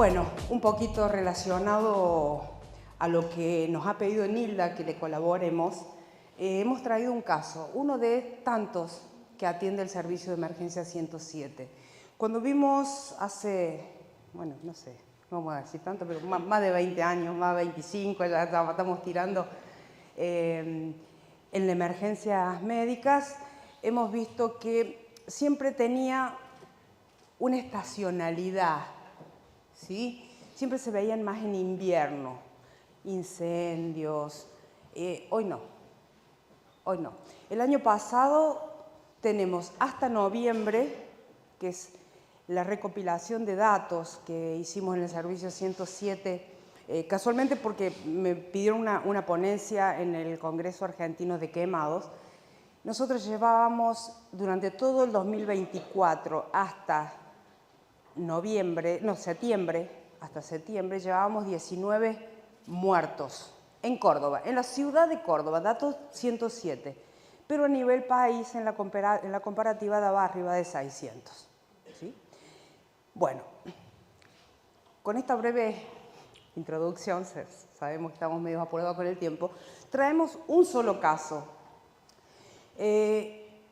Bueno, un poquito relacionado a lo que nos ha pedido Nilda que le colaboremos, hemos traído un caso, uno de tantos que atiende el servicio de emergencia 107. Cuando vimos hace, bueno, no sé, no vamos a decir tanto, pero más de 20 años, más de 25, ya estamos tirando en las emergencias médicas, hemos visto que siempre tenía una estacionalidad, ¿sí? Siempre se veían más en invierno, incendios. Hoy no. El año pasado tenemos hasta noviembre, que es la recopilación de datos que hicimos en el servicio 107, casualmente porque me pidieron una ponencia en el Congreso Argentino de Quemados. Nosotros llevábamos durante todo el 2024 hasta septiembre, llevábamos 19 muertos en Córdoba, en la ciudad de Córdoba, datos 107, pero a nivel país en la comparativa daba arriba de 600. ¿Sí? Bueno, con esta breve introducción, sabemos que estamos medio apurados con el tiempo, traemos un solo caso.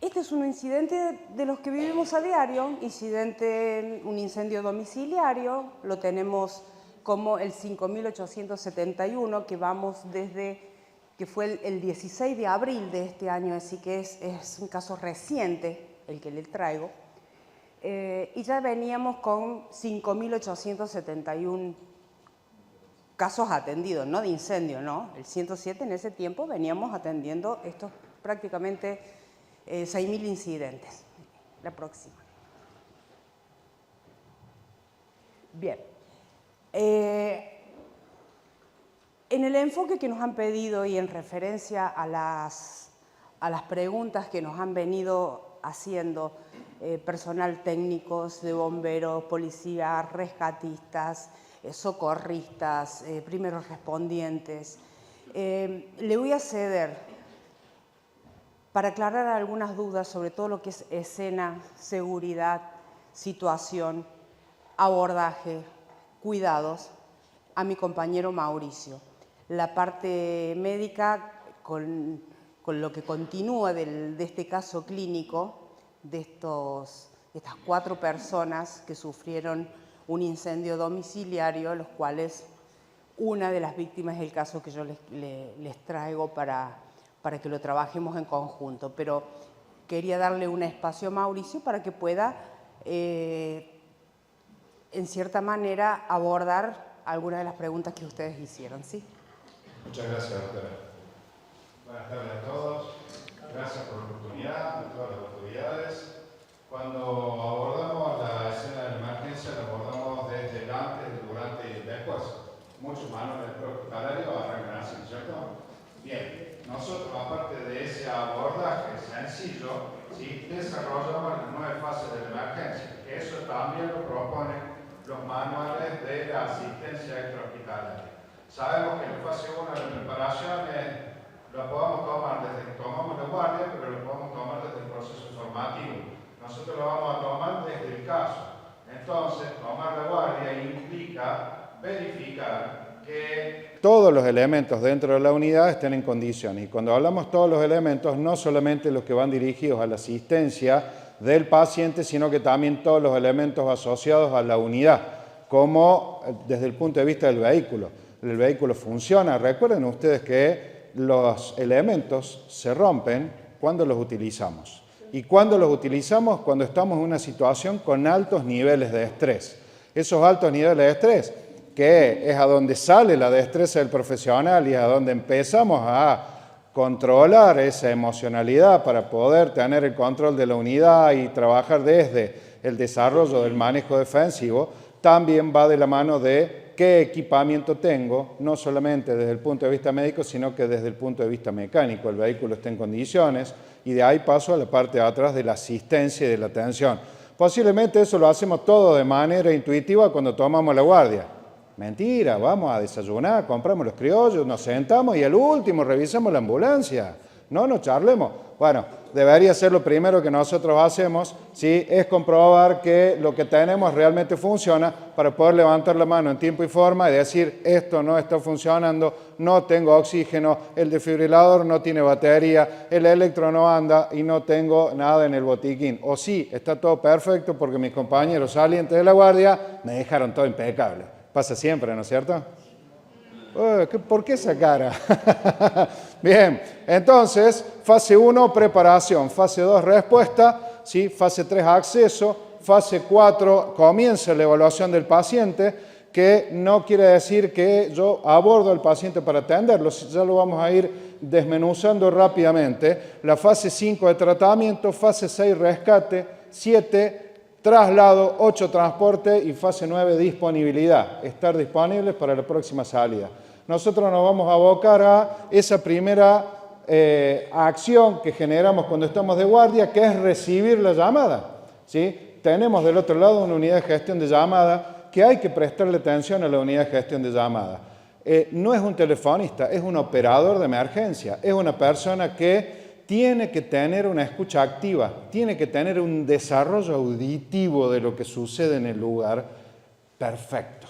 Este es un incidente de los que vivimos a diario, un incendio domiciliario, lo tenemos como el 5.871, que vamos desde que fue el 16 de abril de este año, así que es un caso reciente el que le traigo, y ya veníamos con 5.871 casos atendidos, no de incendio, ¿no? El 107 en ese tiempo veníamos atendiendo estos prácticamente 6.000 incidentes. La próxima. Bien. En el enfoque que nos han pedido y en referencia a las preguntas que nos han venido haciendo personal técnicos de bomberos, policías, rescatistas, socorristas, primeros respondientes, le voy a ceder para aclarar algunas dudas sobre todo lo que es escena, seguridad, situación, abordaje, cuidados, a mi compañero Mauricio. La parte médica, con lo que continúa de este caso clínico, de estas 4 personas que sufrieron un incendio domiciliario, los cuales una de las víctimas es el caso que yo les traigo para que lo trabajemos en conjunto, pero quería darle un espacio a Mauricio para que pueda, en cierta manera, abordar algunas de las preguntas que ustedes hicieron, ¿sí? Muchas gracias, doctora. Buenas tardes a todos. Gracias por la oportunidad, a todas las autoridades. Cuando abordamos la escena de emergencia, la abordamos desde el antes, el durante y el después. Muchos manuales hospitalarios arrancan así, ¿cierto? Bien. Nosotros, aparte de ese abordaje sencillo, ¿sí?, desarrollamos las 9 fases de la emergencia. Eso también lo proponen los manuales de la asistencia extrahospitalaria. Sabemos que la fase 1 de la preparación lo podemos tomar desde que tomamos la guardia, pero lo podemos tomar desde el proceso formativo. Nosotros lo vamos a tomar desde el caso. Entonces, tomar la guardia implica verificar que todos los elementos dentro de la unidad estén en condiciones. Y cuando hablamos todos los elementos, no solamente los que van dirigidos a la asistencia del paciente, sino que también todos los elementos asociados a la unidad, como desde el punto de vista del vehículo. El vehículo funciona. Recuerden ustedes que los elementos se rompen cuando los utilizamos. ¿Y cuando los utilizamos? Cuando estamos en una situación con altos niveles de estrés. Esos altos niveles de estrés, que es a donde sale la destreza del profesional y a donde empezamos a controlar esa emocionalidad para poder tener el control de la unidad y trabajar desde el desarrollo del manejo defensivo, también va de la mano de qué equipamiento tengo, no solamente desde el punto de vista médico, sino que desde el punto de vista mecánico. El vehículo está en condiciones y de ahí paso a la parte de atrás de la asistencia y de la atención. Posiblemente eso lo hacemos todo de manera intuitiva cuando tomamos la guardia. Mentira, vamos a desayunar, compramos los criollos, nos sentamos y al último revisamos la ambulancia. No nos charlemos. Bueno, debería ser lo primero que nosotros hacemos, ¿sí? Es comprobar que lo que tenemos realmente funciona para poder levantar la mano en tiempo y forma y decir, esto no está funcionando, no tengo oxígeno, el desfibrilador no tiene batería, el electro no anda y no tengo nada en el botiquín. O sí, está todo perfecto porque mis compañeros salientes de la guardia me dejaron todo impecable. Pasa siempre, ¿no es cierto? ¿Por qué esa cara? Bien, entonces, fase 1, preparación. Fase 2, respuesta. ¿Sí? Fase 3, acceso. Fase 4, comienza la evaluación del paciente, que no quiere decir que yo abordo al paciente para atenderlo. Ya lo vamos a ir desmenuzando rápidamente. La fase 5 de tratamiento, fase 6, rescate, 7, traslado, 8, transporte y fase 9, disponibilidad. Estar disponibles para la próxima salida. Nosotros nos vamos a abocar a esa primera acción que generamos cuando estamos de guardia, que es recibir la llamada. ¿Sí? Tenemos del otro lado una unidad de gestión de llamada que hay que prestarle atención a la unidad de gestión de llamada. No es un telefonista, es un operador de emergencia, es una persona que tiene que tener una escucha activa, tiene que tener un desarrollo auditivo de lo que sucede en el lugar perfecto.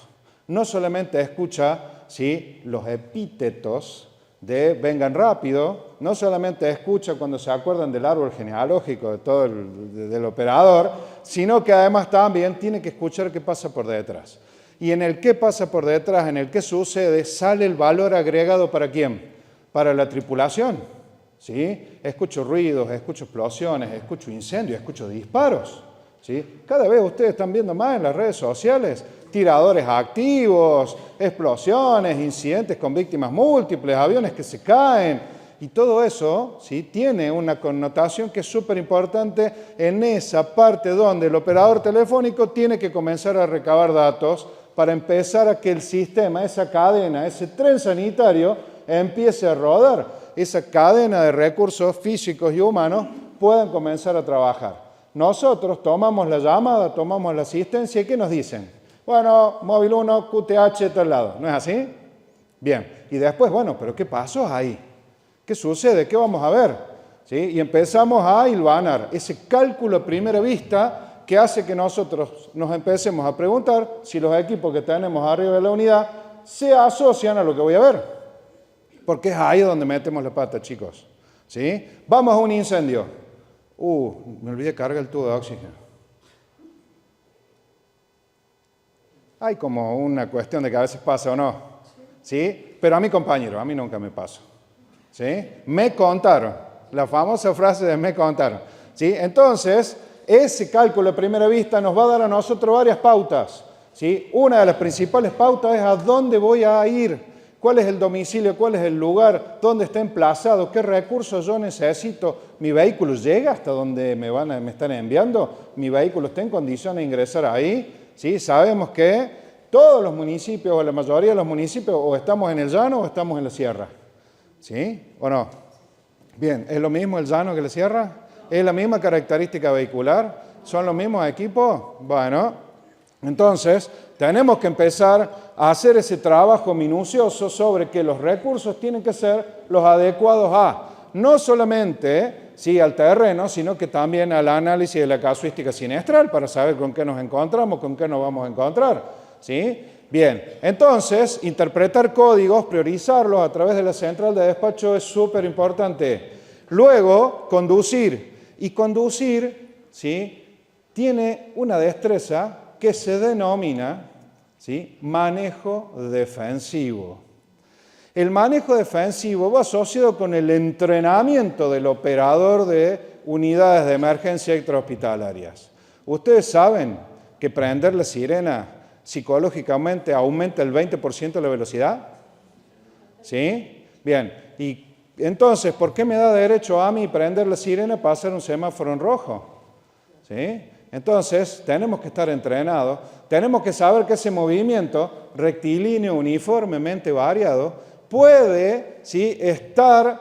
No solamente escucha, ¿sí?, los epítetos de vengan rápido, no solamente escucha cuando se acuerdan del árbol genealógico de todo del operador, sino que además también tiene que escuchar qué pasa por detrás. Y en el qué pasa por detrás, en el qué sucede, sale el valor agregado ¿para quién? Para la tripulación. ¿Sí? Escucho ruidos, escucho explosiones, escucho incendios, escucho disparos. ¿Sí? Cada vez ustedes están viendo más en las redes sociales tiradores activos, explosiones, incidentes con víctimas múltiples, aviones que se caen. Y todo eso, ¿sí?, tiene una connotación que es súper importante en esa parte donde el operador telefónico tiene que comenzar a recabar datos para empezar a que el sistema, esa cadena, ese tren sanitario empiece a rodar. Esa cadena de recursos físicos y humanos puedan comenzar a trabajar. Nosotros tomamos la llamada, tomamos la asistencia y ¿qué nos dicen? Bueno, móvil 1, QTH, tal lado. ¿No es así? Bien. Y después, bueno, ¿pero qué pasó ahí? ¿Qué sucede? ¿Qué vamos a ver? ¿Sí? Y empezamos a hilvanar ese cálculo a primera vista que hace que nosotros nos empecemos a preguntar si los equipos que tenemos arriba de la unidad se asocian a lo que voy a ver. Porque es ahí donde metemos la pata, chicos. ¿Sí? Vamos a un incendio. Me olvidé cargar el tubo de oxígeno. Hay como una cuestión de que a veces pasa o no. ¿Sí? Pero a mi compañero, a mí nunca me pasó. ¿Sí? Me contaron. La famosa frase de me contaron. ¿Sí? Entonces, ese cálculo a primera vista nos va a dar a nosotros varias pautas. ¿Sí? Una de las principales pautas es a dónde voy a ir, cuál es el domicilio, cuál es el lugar, dónde está emplazado, qué recursos yo necesito. ¿Mi vehículo llega hasta donde me están enviando? ¿Mi vehículo está en condiciones de ingresar ahí? ¿Sí? Sabemos que todos los municipios, o la mayoría de los municipios, o estamos en el llano o estamos en la sierra. ¿Sí? ¿O no? Bien, ¿es lo mismo el llano que la sierra? ¿Es la misma característica vehicular? ¿Son los mismos equipos? Bueno, entonces tenemos que empezar a hacer ese trabajo minucioso sobre que los recursos tienen que ser los adecuados a, no solamente al terreno, sino que también al análisis de la casuística sinestral para saber con qué nos encontramos, con qué nos vamos a encontrar. ¿Sí? Bien, entonces, interpretar códigos, priorizarlos a través de la central de despacho es súper importante. Luego, conducir. Y conducir, ¿sí?, tiene una destreza que se denomina, ¿sí?, manejo defensivo. El manejo defensivo va asociado con el entrenamiento del operador de unidades de emergencia extrahospitalarias. Ustedes saben que prender la sirena psicológicamente aumenta el 20% la velocidad. ¿Sí? Bien, y entonces, ¿por qué me da derecho a mí prender la sirena para hacer un semáforo en rojo? ¿Sí? Entonces, tenemos que estar entrenados, tenemos que saber que ese movimiento rectilíneo uniformemente variado puede, ¿sí?, estar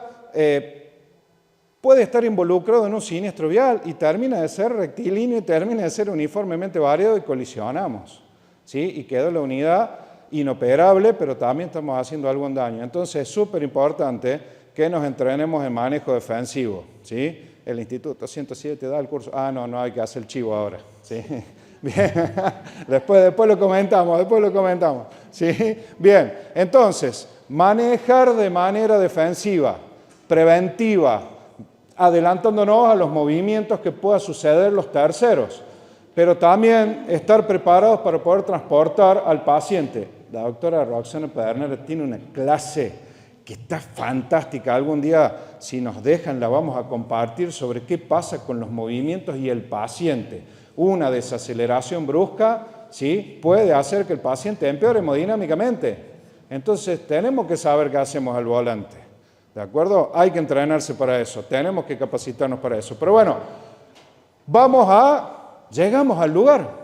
involucrado en un siniestro vial y termina de ser rectilíneo y termina de ser uniformemente variado y colisionamos. ¿Sí? Y queda la unidad inoperable, pero también estamos haciendo algún daño. Entonces es súper importante que nos entrenemos en manejo defensivo. ¿Sí? el Instituto 107 da el curso. Ah, no hay que hacer el chivo ahora. ¿Sí? Bien, después lo comentamos. ¿Sí? Bien, entonces, manejar de manera defensiva, preventiva, adelantándonos a los movimientos que puedan suceder los terceros, pero también estar preparados para poder transportar al paciente. La doctora Roxana Pedernera tiene una clase que está fantástica. Algún día, si nos dejan, la vamos a compartir sobre qué pasa con los movimientos y el paciente. Una desaceleración brusca, ¿sí?, puede hacer que el paciente empeore hemodinámicamente. Entonces, tenemos que saber qué hacemos al volante. ¿De acuerdo? Hay que entrenarse para eso. Tenemos que capacitarnos para eso. Pero bueno, llegamos al lugar.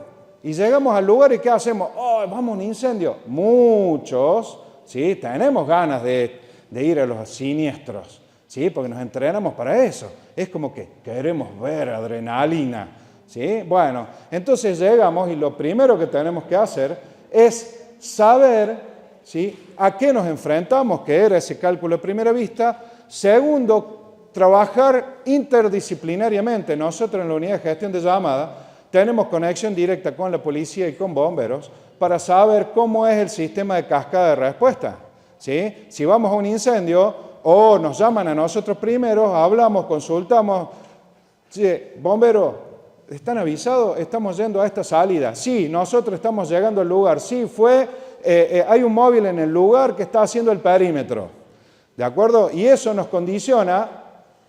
¿Y qué hacemos? ¡Oh, vamos a un incendio! Muchos, ¿sí?, tenemos ganas de ir a los siniestros, ¿sí?, porque nos entrenamos para eso. Es como que queremos ver adrenalina, ¿sí? Bueno, entonces llegamos y lo primero que tenemos que hacer es saber, ¿sí?, a qué nos enfrentamos, que era ese cálculo a primera vista. Segundo, trabajar interdisciplinariamente. Nosotros en la unidad de gestión de llamada tenemos conexión directa con la policía y con bomberos para saber cómo es el sistema de cascada de respuesta, ¿sí? Si vamos a un incendio o nos llaman a nosotros primero, hablamos, consultamos. Sí, bombero, ¿están avisados? Estamos yendo a esta salida. Sí, nosotros estamos llegando al lugar. Sí, hay un móvil en el lugar que está haciendo el perímetro. ¿De acuerdo? Y eso nos condiciona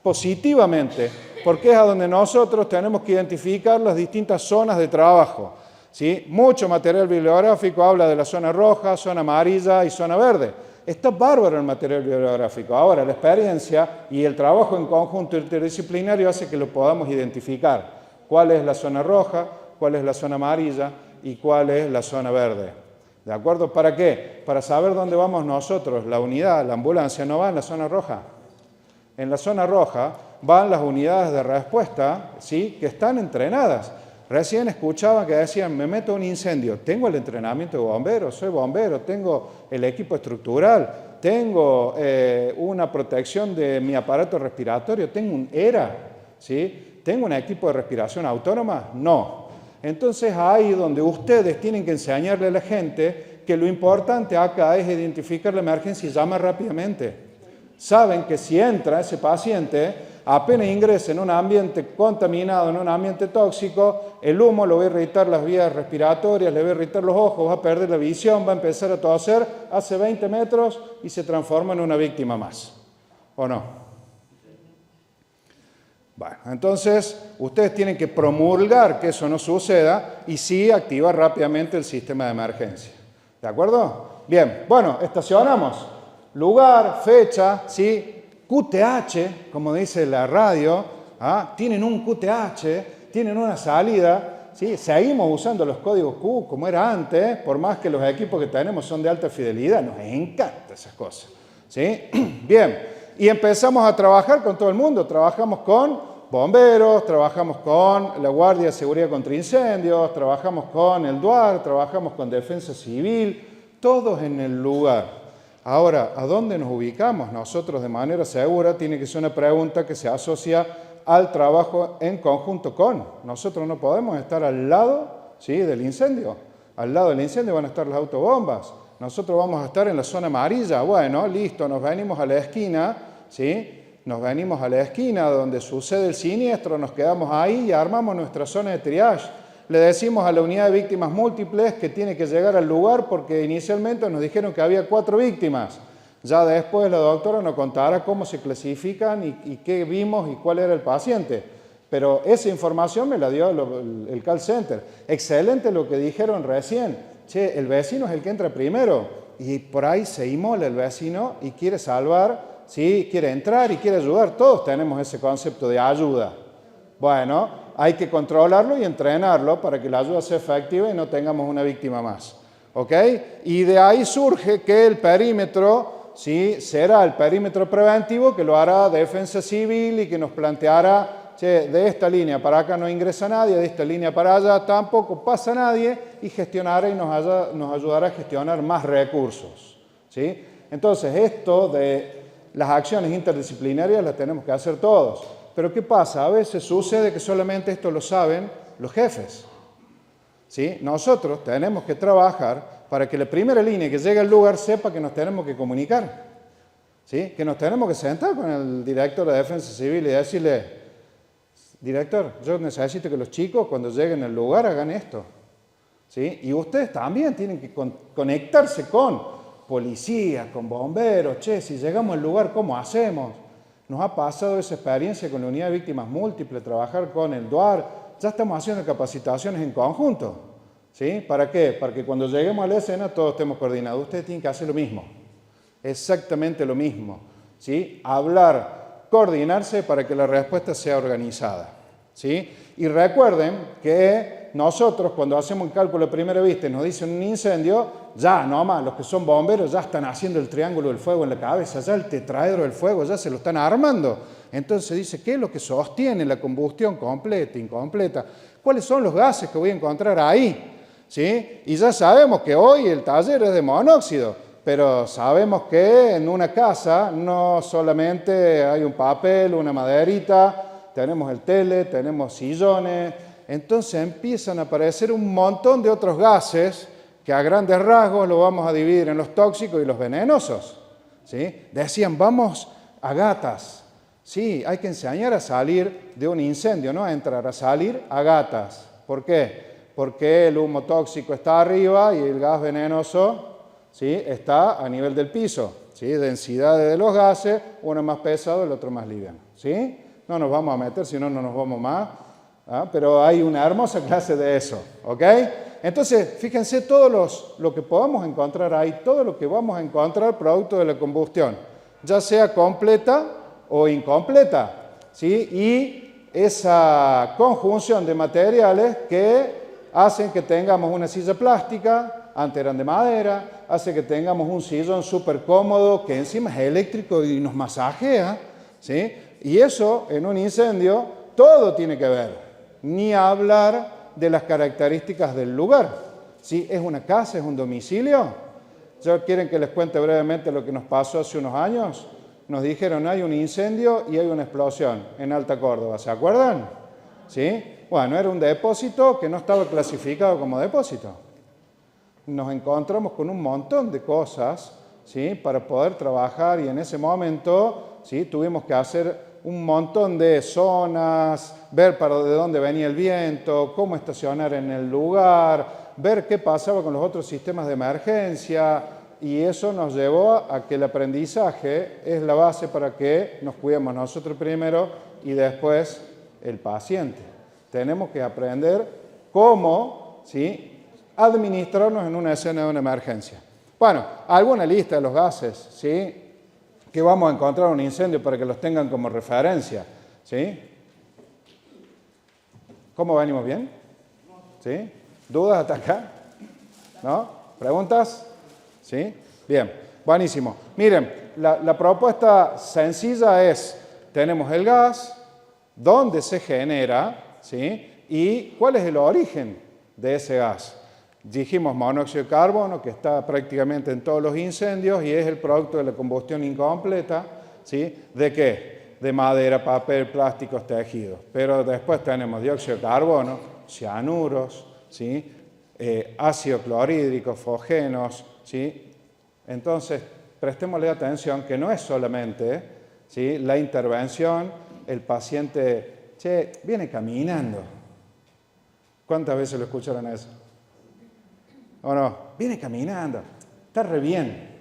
positivamente, porque es a donde nosotros tenemos que identificar las distintas zonas de trabajo, ¿sí? Mucho material bibliográfico habla de la zona roja, zona amarilla y zona verde. Está bárbaro el material bibliográfico. Ahora, la experiencia y el trabajo en conjunto interdisciplinario hace que lo podamos identificar. ¿Cuál es la zona roja? ¿Cuál es la zona amarilla? ¿Y cuál es la zona verde? ¿De acuerdo? ¿Para qué? Para saber dónde vamos nosotros. La unidad, la ambulancia, no va en la zona roja. En la zona roja van las unidades de respuesta, ¿sí?, que están entrenadas. Recién escuchaba que decían, me meto a un incendio. Tengo el entrenamiento de bombero, soy bombero, tengo el equipo estructural, tengo una protección de mi aparato respiratorio, tengo un ERA, ¿sí? ¿Tengo un equipo de respiración autónoma? No. Entonces ahí donde ustedes tienen que enseñarle a la gente que lo importante acá es identificar la emergencia y llamar rápidamente. Saben que si entra ese paciente, apenas ingresa en un ambiente contaminado, en un ambiente tóxico, el humo le va a irritar las vías respiratorias, le va a irritar los ojos, va a perder la visión, va a empezar a toser, hace 20 metros y se transforma en una víctima más. ¿O no? Bueno, entonces ustedes tienen que promulgar que eso no suceda y sí activar rápidamente el sistema de emergencia. ¿De acuerdo? Bien, bueno, estacionamos. Lugar, fecha, ¿sí? QTH, como dice la radio, tienen un QTH, tienen una salida, ¿sí? Seguimos usando los códigos Q como era antes, por más que los equipos que tenemos son de alta fidelidad, nos encantan esas cosas, ¿sí? Bien, y empezamos a trabajar con todo el mundo, trabajamos con bomberos, trabajamos con la Guardia de Seguridad contra Incendios, trabajamos con el DUAR, trabajamos con Defensa Civil, todos en el lugar. Ahora, ¿a dónde nos ubicamos nosotros de manera segura? Tiene que ser una pregunta que se asocia al trabajo en conjunto con. Nosotros no podemos estar al lado, ¿sí?, del incendio. Al lado del incendio van a estar las autobombas. Nosotros vamos a estar en la zona amarilla. Bueno, listo, nos venimos a la esquina, ¿sí? Nos venimos a la esquina donde sucede el siniestro, nos quedamos ahí y armamos nuestra zona de triage. Le decimos a la unidad de víctimas múltiples que tiene que llegar al lugar porque inicialmente nos dijeron que había 4 víctimas. Ya después la doctora nos contará cómo se clasifican y qué vimos y cuál era el paciente. Pero esa información me la dio el call center. Excelente lo que dijeron recién. Che, el vecino es el que entra primero y por ahí se inmola el vecino y quiere salvar, ¿sí?, quiere entrar y quiere ayudar. Todos tenemos ese concepto de ayuda. Bueno, hay que controlarlo y entrenarlo para que la ayuda sea efectiva y no tengamos una víctima más. ¿Ok? Y de ahí surge que el perímetro, ¿sí?, será el perímetro preventivo que lo hará Defensa Civil y que nos planteará, che, de esta línea para acá no ingresa nadie, de esta línea para allá tampoco pasa nadie y gestionará y nos ayudará a gestionar más recursos. ¿Sí? Entonces, esto de las acciones interdisciplinarias las tenemos que hacer todos. Pero ¿qué pasa? A veces sucede que solamente esto lo saben los jefes. ¿Sí? Nosotros tenemos que trabajar para que la primera línea que llegue al lugar sepa que nos tenemos que comunicar. ¿Sí? Que nos tenemos que sentar con el director de Defensa Civil y decirle, director, yo necesito que los chicos cuando lleguen al lugar hagan esto. ¿Sí? Y ustedes también tienen que conectarse con policías, con bomberos. Che, si llegamos al lugar, ¿cómo hacemos? Nos ha pasado esa experiencia con la unidad de víctimas múltiples, trabajar con el DUAR. Ya estamos haciendo capacitaciones en conjunto. ¿Sí? ¿Para qué? Para que cuando lleguemos a la escena todos estemos coordinados. Ustedes tienen que hacer lo mismo. Exactamente lo mismo. ¿Sí? Hablar, coordinarse para que la respuesta sea organizada. ¿Sí? Y recuerden que nosotros cuando hacemos un cálculo de primera vista y nos dicen un incendio, ya nomás los que son bomberos ya están haciendo el triángulo del fuego en la cabeza, ya el tetraedro del fuego ya se lo están armando. Entonces dice, ¿qué es lo que sostiene la combustión completa, incompleta? ¿Cuáles son los gases que voy a encontrar ahí? ¿Sí? Y ya sabemos que hoy el taller es de monóxido, pero sabemos que en una casa no solamente hay un papel, una maderita, tenemos el tele, tenemos sillones, entonces empiezan a aparecer un montón de otros gases que a grandes rasgos lo vamos a dividir en los tóxicos y los venenosos. ¿Sí? Decían, vamos a gatas. Sí, hay que enseñar a salir de un incendio, no a entrar, a salir a gatas. ¿Por qué? Porque el humo tóxico está arriba y el gas venenoso, ¿sí?, está a nivel del piso. ¿Sí? Densidades de los gases, uno más pesado, el otro más liviano. ¿Sí? No nos vamos a meter, si no, no nos vamos más. ¿Ah? Pero hay una hermosa clase de eso. ¿Ok? Entonces, fíjense todo lo que podamos encontrar ahí, todo lo que vamos a encontrar producto de la combustión, ya sea completa o incompleta. ¿Sí? Y esa conjunción de materiales que hacen que tengamos una silla plástica, antes eran de madera, hace que tengamos un sillón súper cómodo que encima es eléctrico y nos masajea. ¿Sí? Y eso en un incendio todo tiene que ver. Ni hablar de las características del lugar. ¿Sí? ¿Es una casa? ¿Es un domicilio? ¿Quieren que les cuente brevemente lo que nos pasó hace unos años? Nos dijeron, hay un incendio y hay una explosión en Alta Córdoba. ¿Se acuerdan? ¿Sí? Bueno, era un depósito que no estaba clasificado como depósito. Nos encontramos con un montón de cosas, ¿sí?, para poder trabajar y en ese momento, ¿sí?, tuvimos que hacer un montón de zonas, ver de dónde venía el viento, cómo estacionar en el lugar, ver qué pasaba con los otros sistemas de emergencia, y eso nos llevó a que el aprendizaje es la base para que nos cuidemos nosotros primero y después el paciente. Tenemos que aprender cómo, ¿sí?, administrarnos en una escena de una emergencia. Bueno, alguna lista de los gases, ¿sí?, que vamos a encontrar un incendio para que los tengan como referencia. ¿Sí? ¿Cómo venimos? ¿Bien? ¿Sí? ¿Dudas hasta acá? ¿No? ¿Preguntas? ¿Sí? Bien, buenísimo. Miren, la propuesta sencilla es, tenemos el gas, dónde se genera, ¿sí?, y cuál es el origen de ese gas. Dijimos monóxido de carbono, que está prácticamente en todos los incendios y es el producto de la combustión incompleta. ¿Sí? ¿De qué? De madera, papel, plásticos, tejidos. Pero después tenemos dióxido de carbono, cianuros, ¿sí?, ácido clorhídrico, fosgenos. ¿Sí? Entonces, prestémosle atención que no es solamente, ¿sí?, la intervención, el paciente, che, viene caminando. ¿Cuántas veces lo escucharon eso? ¿O no? Viene caminando, está re bien.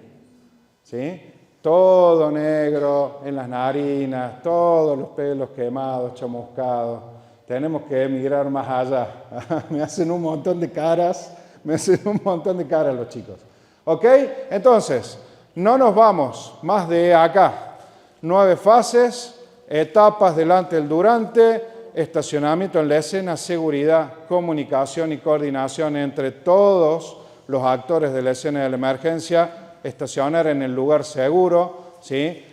¿Sí? Todo negro en las narinas, todos los pelos quemados, chamuscados. Tenemos que mirar más allá. Me hacen un montón de caras, los chicos. ¿Ok? Entonces, no nos vamos más de acá. 9 fases, etapas delante del durante, estacionamiento en la escena, seguridad, comunicación y coordinación entre todos los actores de la escena de la emergencia, estacionar en el lugar seguro. ¿Sí?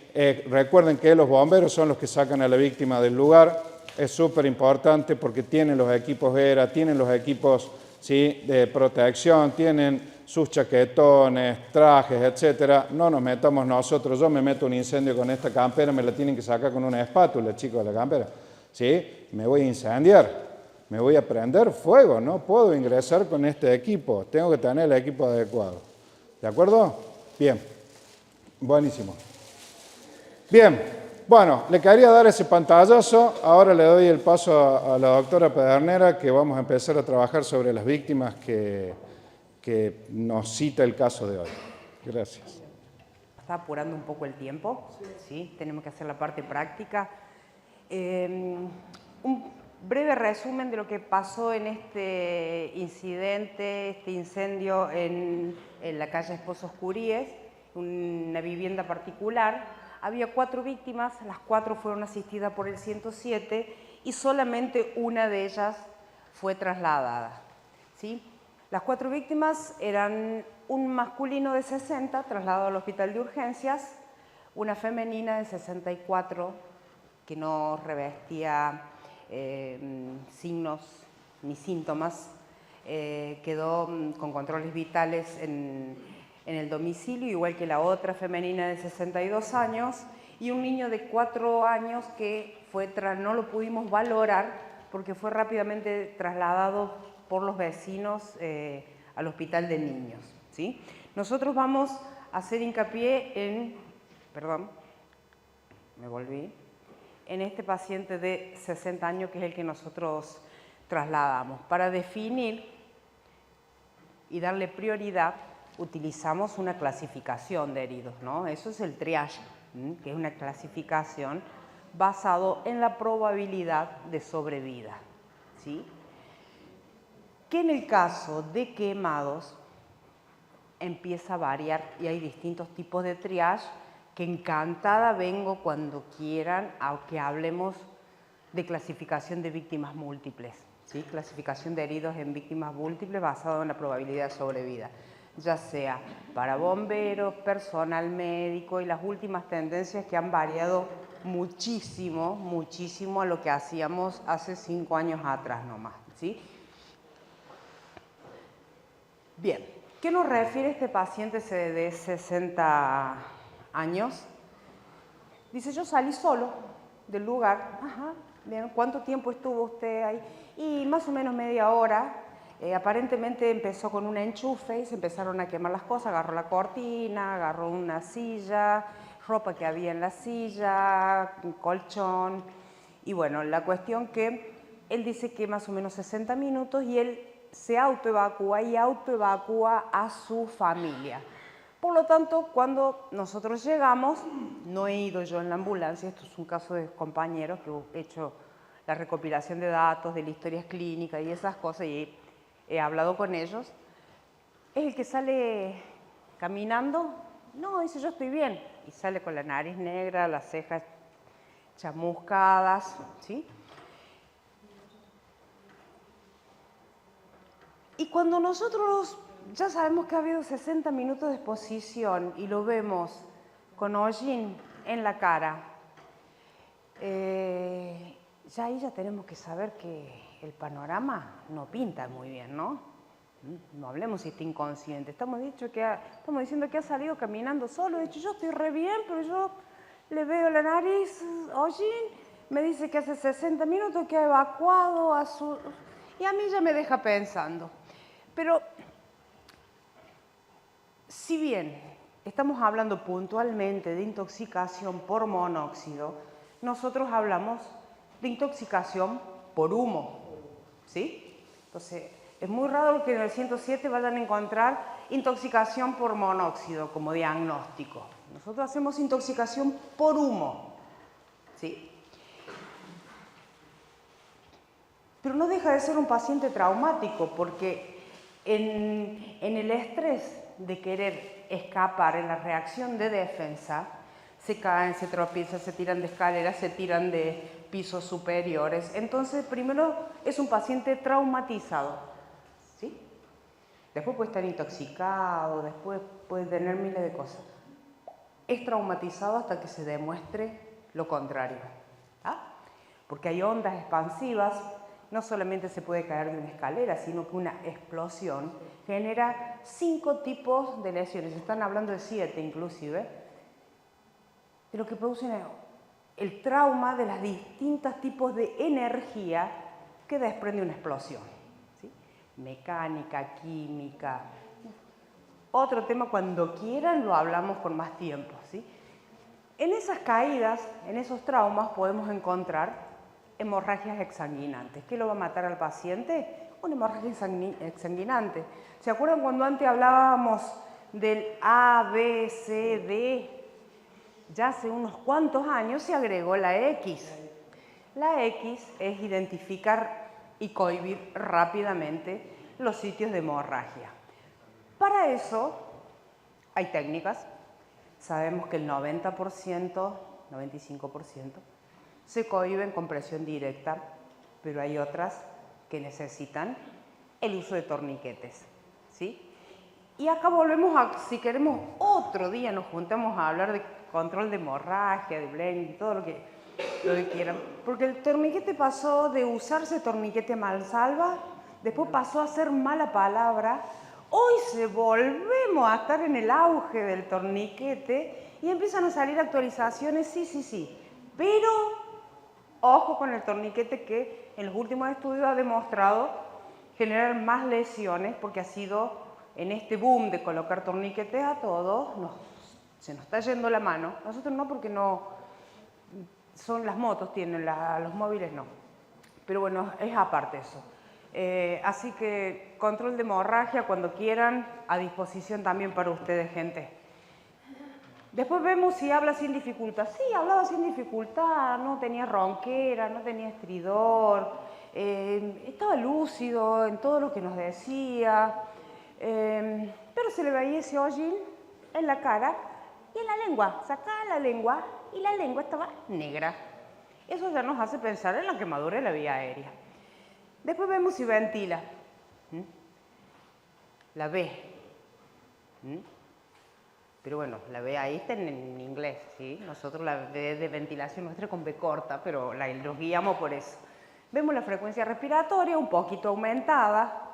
Recuerden que los bomberos son los que sacan a la víctima del lugar. Es súper importante porque tienen los equipos ERA, tienen los equipos ¿sí? De protección, tienen sus chaquetones, trajes, etcétera. No nos metamos nosotros, yo me meto un incendio con esta campera, me la tienen que sacar con una espátula, chicos, de la campera. ¿Sí? Me voy a incendiar, me voy a prender fuego, no puedo ingresar con este equipo, tengo que tener el equipo adecuado. ¿De acuerdo? Bien, buenísimo. Bien, bueno, le quería dar ese pantallazo, ahora le doy el paso a la doctora Pedernera, que vamos a empezar a trabajar sobre las víctimas que nos cita el caso de hoy. Gracias. Está apurando un poco el tiempo, ¿sí? Tenemos que hacer la parte práctica. Un breve resumen de lo que pasó en este incidente, este incendio en la calle Esposos Curíes, una vivienda particular. Había 4 víctimas, las 4 fueron asistidas por el 107 y solamente una de ellas fue trasladada, ¿sí? Las 4 víctimas eran un masculino de 60, trasladado al hospital de urgencias, una femenina de 64, que no revestía signos ni síntomas, quedó con controles vitales en el domicilio, igual que la otra femenina de 62 años, y un niño de 4 años que no lo pudimos valorar porque fue rápidamente trasladado por los vecinos al hospital de niños, ¿sí? Nosotros vamos a hacer hincapié en este paciente de 60 años, que es el que nosotros trasladamos. Para definir y darle prioridad, utilizamos una clasificación de heridos, ¿no? Eso es el triage, que es una clasificación basado en la probabilidad de sobrevida, ¿sí? Que en el caso de quemados empieza a variar y hay distintos tipos de triage, que encantada vengo cuando quieran a que hablemos de clasificación de víctimas múltiples, ¿sí? Clasificación de heridos en víctimas múltiples basado en la probabilidad de sobrevida, ya sea para bomberos, personal médico y las últimas tendencias que han variado muchísimo, muchísimo a lo que hacíamos hace 5 años atrás nomás, ¿sí? Bien, ¿qué nos refiere este paciente de 60 años? Dice, yo salí solo del lugar. Ajá, bien, ¿cuánto tiempo estuvo usted ahí? Y más o menos media hora. Aparentemente empezó con un enchufe y se empezaron a quemar las cosas. Agarró la cortina, agarró una silla, ropa que había en la silla, un colchón. Y bueno, la cuestión que él dice que más o menos 60 minutos y él se autoevacúa y autoevacúa a su familia. Por lo tanto, cuando nosotros llegamos, no he ido yo en la ambulancia, esto es un caso de compañeros que he hecho la recopilación de datos, de las historias clínicas y esas cosas, y he hablado con ellos. ¿Es el que sale caminando? No, dice, yo estoy bien. Y sale con la nariz negra, las cejas chamuscadas, ¿sí? Y cuando nosotros ya sabemos que ha habido 60 minutos de exposición y lo vemos con hollín en la cara, ya ahí ya tenemos que saber que el panorama no pinta muy bien, ¿no? No hablemos si está inconsciente, estamos diciendo que ha salido caminando solo. De hecho, yo estoy re bien, pero yo le veo la nariz hollín, me dice que hace 60 minutos que ha evacuado a su... Y a mí ya me deja pensando. Pero, si bien estamos hablando puntualmente de intoxicación por monóxido, nosotros hablamos de intoxicación por humo, ¿sí? Entonces, es muy raro que en el 107 vayan a encontrar intoxicación por monóxido como diagnóstico. Nosotros hacemos intoxicación por humo, ¿sí? Pero no deja de ser un paciente traumático porque en el estrés de querer escapar, en la reacción de defensa, se caen, se tropiezan, se tiran de escaleras, se tiran de pisos superiores. Entonces, primero es un paciente traumatizado, ¿sí? Después puede estar intoxicado, después puede tener miles de cosas. Es traumatizado hasta que se demuestre lo contrario, ¿ah? Porque hay ondas expansivas no solamente se puede caer de una escalera, sino que una explosión genera 5 tipos de lesiones. Están hablando de 7 inclusive, de lo que producen el trauma de los distintos tipos de energía que desprende una explosión. ¿Sí? Mecánica, química. Otro tema, cuando quieran lo hablamos con más tiempo. ¿Sí? En esas caídas, en esos traumas, podemos encontrar hemorragias exsanguinantes. ¿Qué lo va a matar al paciente? Una hemorragia exsanguinante. ¿Se acuerdan cuando antes hablábamos del A, B, C, D? Ya hace unos cuantos años se agregó la X. La X es identificar y cohibir rápidamente los sitios de hemorragia. Para eso hay técnicas. Sabemos que el 90%, 95% se cohíben con presión directa, pero hay otras que necesitan el uso de torniquetes. ¿Sí? Y acá volvemos a, si queremos otro día nos juntamos a hablar de control de hemorragia, de blending y todo lo que quieran. Porque el torniquete pasó de usarse torniquete mansalva, después pasó a ser mala palabra. Hoy volvemos a estar en el auge del torniquete y empiezan a salir actualizaciones, sí. Pero ojo con el torniquete que en los últimos estudios ha demostrado generar más lesiones porque ha sido en este boom de colocar torniquetes a todos, se nos está yendo la mano. Nosotros no, porque no son las motos, tienen los móviles no. Pero bueno, es aparte eso. Así que control de hemorragia cuando quieran, a disposición también para ustedes, gente. Después vemos si habla sin dificultad. Sí, hablaba sin dificultad, no tenía ronquera, no tenía estridor, estaba lúcido en todo lo que nos decía, pero se le veía ese hollín en la cara y en la lengua. Sacaba la lengua y la lengua estaba negra. Eso ya nos hace pensar en la quemadura de la vía aérea. Después vemos si ventila. La B. Pero bueno, la B ahí está en inglés, ¿sí? Nosotros la B de ventilación nuestra con B corta, pero los guiamos por eso. Vemos la frecuencia respiratoria un poquito aumentada.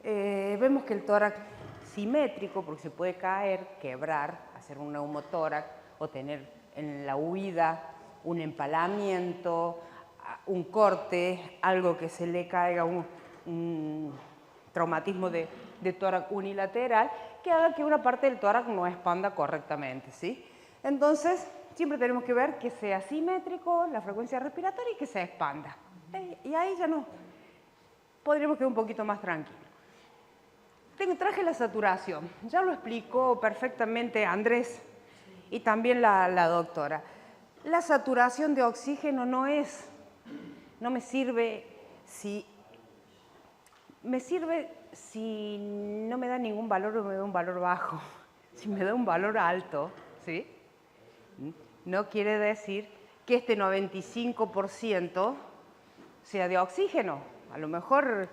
Vemos que el tórax simétrico, porque se puede caer, quebrar, hacer un neumotórax o tener en la huida un empalamiento, un corte, algo que se le caiga, un traumatismo de tórax unilateral que haga que una parte del tórax no expanda correctamente, ¿sí? Entonces, siempre tenemos que ver que sea simétrico la frecuencia respiratoria y que se expanda. Y ahí ya no podríamos quedar un poquito más tranquilos. Traje la saturación, ya lo explicó perfectamente Andrés y también la doctora. La saturación de oxígeno no me sirve si no me da ningún valor o me da un valor bajo. Si me da un valor alto, ¿sí? No quiere decir que este 95% sea de oxígeno. A lo mejor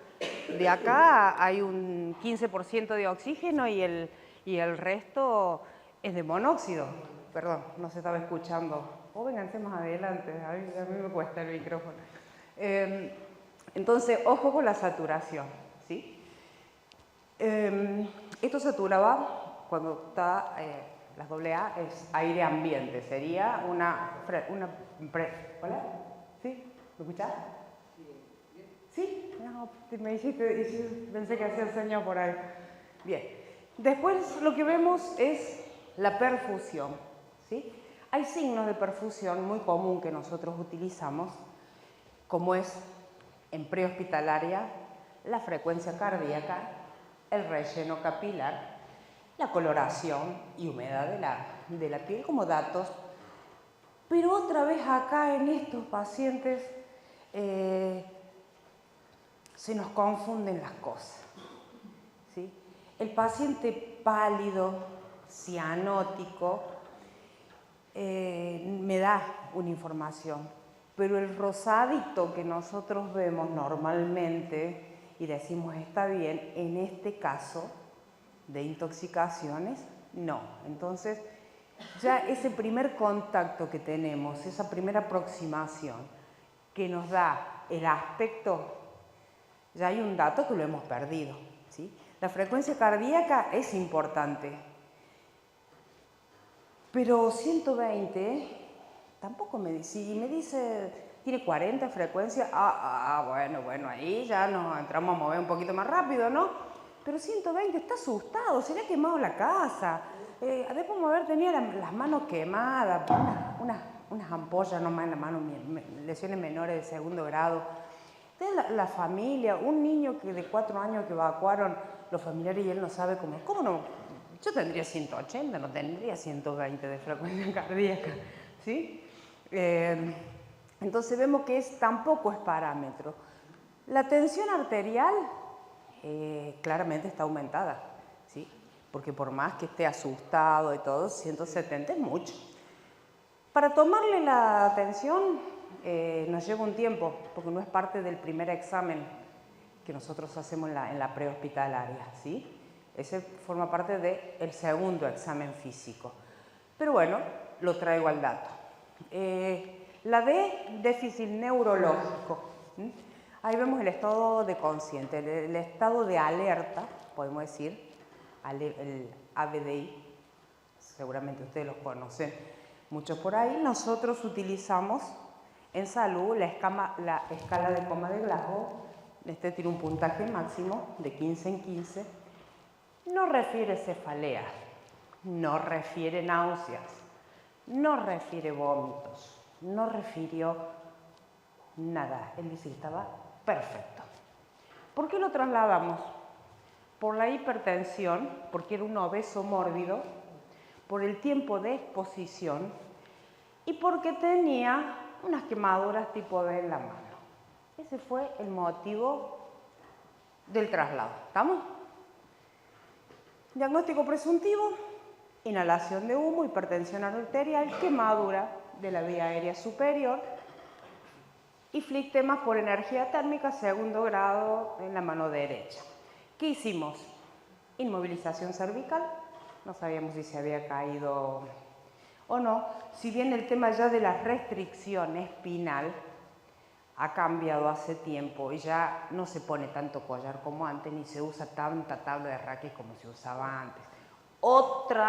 de acá hay un 15% de oxígeno y el resto es de monóxido. Perdón, no se estaba escuchando. O vénganse más adelante, a mí me cuesta el micrófono. Entonces, ojo con la saturación, ¿sí? Esto saturaba cuando está, las AA es aire ambiente, sería ¿hola? ¿Sí? ¿Me escuchás? ¿Sí? No, me hiciste, pensé que hacía el señal por ahí. Bien. Después lo que vemos es la perfusión, ¿sí? Hay signos de perfusión muy común que nosotros utilizamos, como es en prehospitalaria, la frecuencia cardíaca, el relleno capilar, la coloración y humedad de la piel como datos. Pero otra vez acá en estos pacientes se nos confunden las cosas, ¿sí? El paciente pálido, cianótico, me da una información, pero el rosadito que nosotros vemos normalmente y decimos está bien, en este caso de intoxicaciones, no. Entonces, ya ese primer contacto que tenemos, esa primera aproximación que nos da el aspecto Ya hay un dato que lo hemos perdido, ¿sí? La frecuencia cardíaca es importante, pero 120 tampoco me dice, si me dice tiene 40 frecuencias, bueno, ahí ya nos entramos a mover un poquito más rápido, ¿no? Pero 120 está asustado, se le ha quemado la casa, después de haber tenido las manos quemadas, unas ampollas nomás en la mano, lesiones menores de segundo grado. Entonces la familia, un niño de 4 años que evacuaron los familiares y él no sabe cómo no, yo tendría 180, no tendría 120 de frecuencia cardíaca, ¿sí? Entonces vemos que tampoco es parámetro. La tensión arterial claramente está aumentada, ¿sí? Porque por más que esté asustado y todo, 170 es mucho. Para tomarle la tensión nos lleva un tiempo, porque no es parte del primer examen que nosotros hacemos en la prehospitalaria, ¿sí? Ese forma parte del segundo examen físico. Pero bueno, lo traigo al dato. La D, déficit neurológico. Ahí vemos el estado de consciente, el estado de alerta, podemos decir, el ABDI, seguramente ustedes los conocen mucho por ahí. Nosotros utilizamos en salud la escala de coma de Glasgow. Este tiene un puntaje máximo de 15 en 15. No refiere cefalea, no refiere náuseas, no refiere vómitos, no refirió nada. Él dice que estaba perfecto. ¿Por qué lo trasladamos? Por la hipertensión, porque era un obeso mórbido, por el tiempo de exposición y porque tenía unas quemaduras tipo B en la mano. Ese fue el motivo del traslado. ¿Estamos? Diagnóstico presuntivo, inhalación de humo, hipertensión arterial, quemadura de la vía aérea superior y flictemas por energía térmica segundo grado en la mano derecha. ¿Qué hicimos? Inmovilización cervical, no sabíamos si se había caído o no, si bien el tema ya de la restricción espinal ha cambiado hace tiempo y ya no se pone tanto collar como antes, ni se usa tanta tabla de raquis como se usaba antes. Otro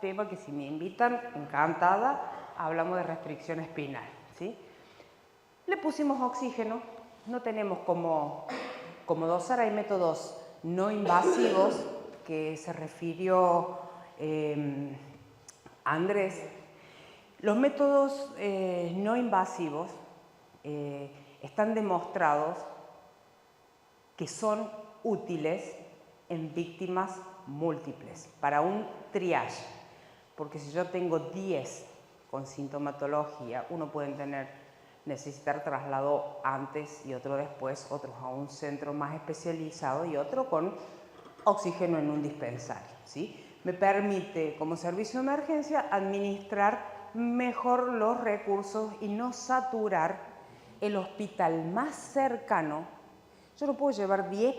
tema que si me invitan, encantada, hablamos de restricción espinal, ¿sí? Le pusimos oxígeno, no tenemos como dosar, hay métodos no invasivos que se refirió Andrés. Los métodos no invasivos están demostrados que son útiles en víctimas múltiples para un triage, porque si yo tengo 10 con sintomatología, uno puede necesitar traslado antes y otro después, otros a un centro más especializado y otro con oxígeno en un dispensario, ¿sí? Me permite como servicio de emergencia administrar mejor los recursos y no saturar el hospital más cercano. Yo no puedo llevar 10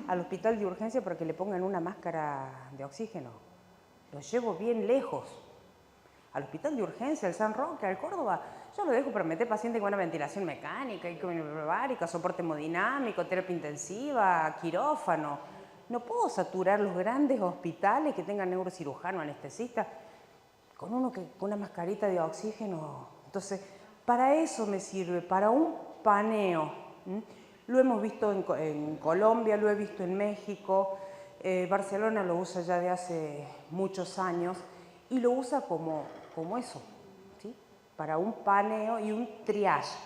al hospital de urgencia para que le pongan una máscara de oxígeno. Lo llevo bien lejos. Al hospital de urgencia, al San Roque, al Córdoba, yo lo dejo para meter pacientes con una ventilación mecánica, hiperbárica, soporte hemodinámico, terapia intensiva, quirófano. No puedo saturar los grandes hospitales que tengan neurocirujano, anestesista, con una mascarita de oxígeno. Entonces, para eso me sirve, para un paneo. Lo hemos visto en Colombia, lo he visto en México, Barcelona lo usa ya de hace muchos años y lo usa como eso, ¿sí? Para un paneo y un triage,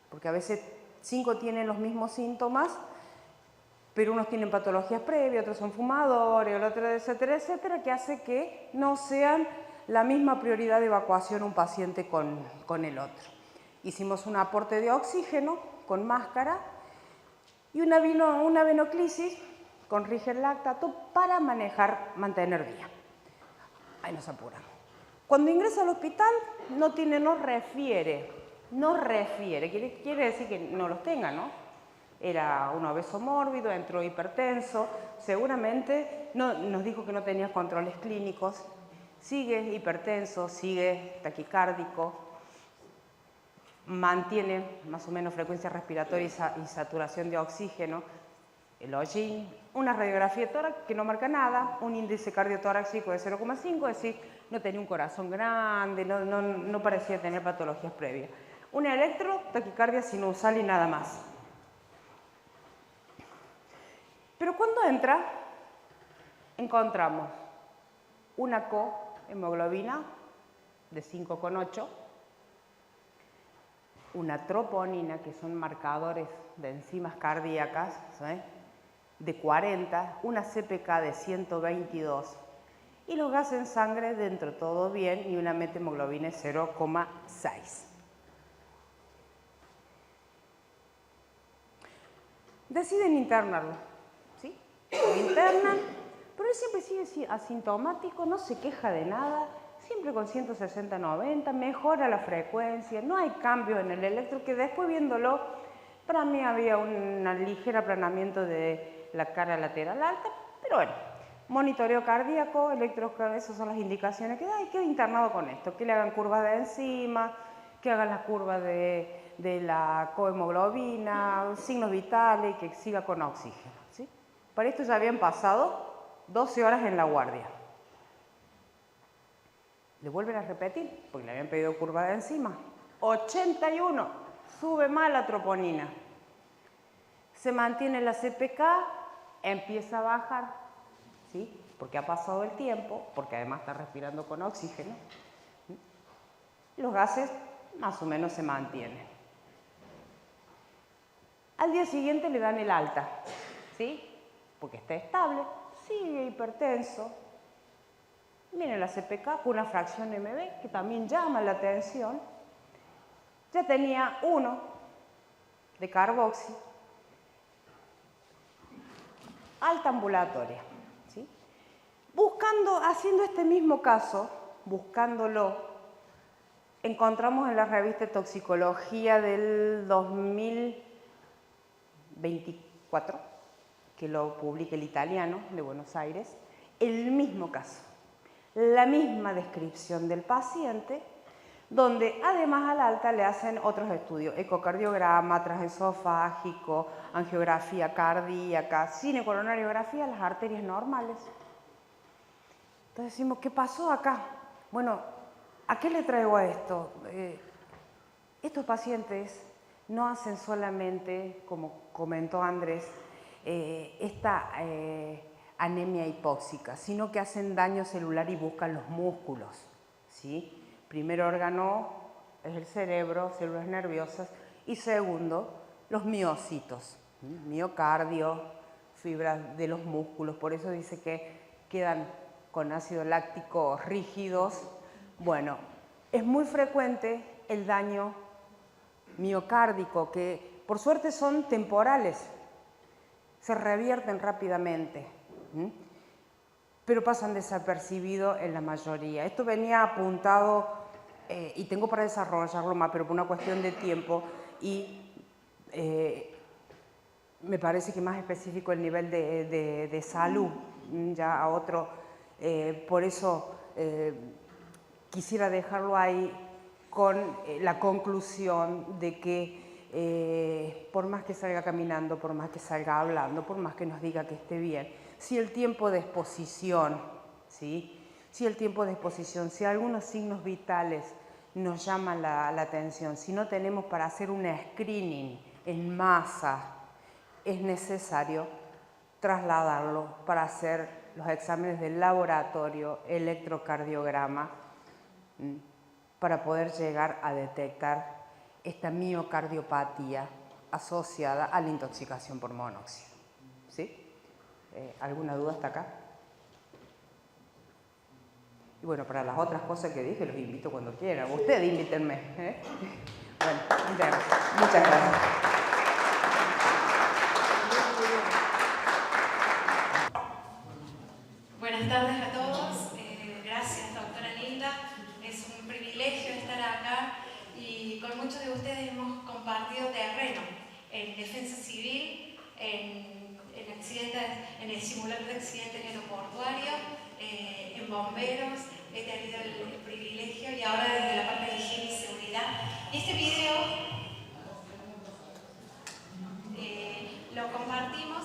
porque a veces 5 tienen los mismos síntomas, pero unos tienen patologías previas, otros son fumadores, otros etcétera, etcétera, que hace que no sean la misma prioridad de evacuación un paciente con el otro. Hicimos un aporte de oxígeno con máscara y una venoclisis con Riger lactato para mantener vía. Ahí nos apuramos. Cuando ingresa al hospital no refiere, quiere decir que no los tenga, ¿no? Era un obeso mórbido, entró hipertenso, seguramente nos dijo que no tenía controles clínicos, sigue hipertenso, sigue taquicárdico, mantiene más o menos frecuencia respiratoria y saturación de oxígeno, el hollín, una radiografía de tórax que no marca nada, un índice cardiotorácico de 0,5, es decir, no tenía un corazón grande, no parecía tener patologías previas. Un electro, taquicardia sinusal y nada más. Pero cuando entra, encontramos una cohemoglobina de 5,8, una troponina, que son marcadores de enzimas cardíacas, ¿sí?, de 40, una CPK de 122 y los gases en sangre dentro todo bien y una methemoglobina de 0,6. Deciden internarlo, ¿sí? Lo internan, pero él siempre sigue asintomático, no se queja de nada, siempre con 160-90, mejora la frecuencia, no hay cambio en el electro, que después viéndolo, para mí había un ligero aplanamiento de la cara lateral alta, pero bueno, monitoreo cardíaco, electrocardiograma, esas son las indicaciones que da y queda internado con esto, que le hagan curvas de enzima, que hagan las curvas de la cohemoglobina, signos vitales y que siga con oxígeno, ¿sí? Para esto ya habían pasado 12 horas en la guardia. Le vuelven a repetir, porque le habían pedido curva de enzima. 81, sube más la troponina. Se mantiene la CPK, empieza a bajar, ¿sí? Porque ha pasado el tiempo, porque además está respirando con oxígeno. Los gases más o menos se mantienen. Al día siguiente le dan el alta, ¿sí? Porque está estable, sigue hipertenso. Miren la CPK con una fracción MB que también llama la atención. Ya tenía 1 de carboxi, alta ambulatoria, ¿sí? Haciendo este mismo caso, buscándolo, encontramos en la revista de Toxicología del 2024, que lo publica el Italiano de Buenos Aires, el mismo caso, la misma descripción del paciente, donde además al alta le hacen otros estudios, ecocardiograma, transesofágico, angiografía cardíaca, cinecoronariografía, las arterias normales. Entonces decimos, ¿qué pasó acá? Bueno, ¿a qué le traigo a esto? Estos pacientes no hacen solamente, como comentó Andrés, esta anemia hipóxica, sino que hacen daño celular y buscan los músculos, ¿sí? Primer órgano es el cerebro, células nerviosas, y segundo, los miocitos, miocardio, fibras de los músculos. Por eso dice que quedan con ácido láctico rígidos. Bueno, es muy frecuente el daño miocárdico, que por suerte son temporales, se revierten rápidamente, pero pasan desapercibidos en la mayoría. Esto venía apuntado, y tengo para desarrollarlo más, pero por una cuestión de tiempo, y me parece que más específico el nivel de salud, ya a otro, por eso quisiera dejarlo ahí con la conclusión de que por más que salga caminando, por más que salga hablando, por más que nos diga que esté bien, si el tiempo de exposición, ¿sí? Si algunos signos vitales nos llaman la atención, si no tenemos para hacer un screening en masa, es necesario trasladarlo para hacer los exámenes del laboratorio, electrocardiograma, para poder llegar a detectar esta miocardiopatía asociada a la intoxicación por monóxido. ¿Sí? ¿Alguna duda hasta acá? Y bueno, para las otras cosas que dije, los invito cuando quieran. Ustedes invítenme. Bueno, muchas gracias. Buenas tardes a todos. Gracias, doctora Linda. Es un privilegio estar acá y con muchos de ustedes hemos compartido terreno en defensa civil, en accidentes, en el simulacro de accidentes aeroportuarios, en bomberos. He tenido el privilegio y ahora desde la parte de higiene y seguridad. Y este video lo compartimos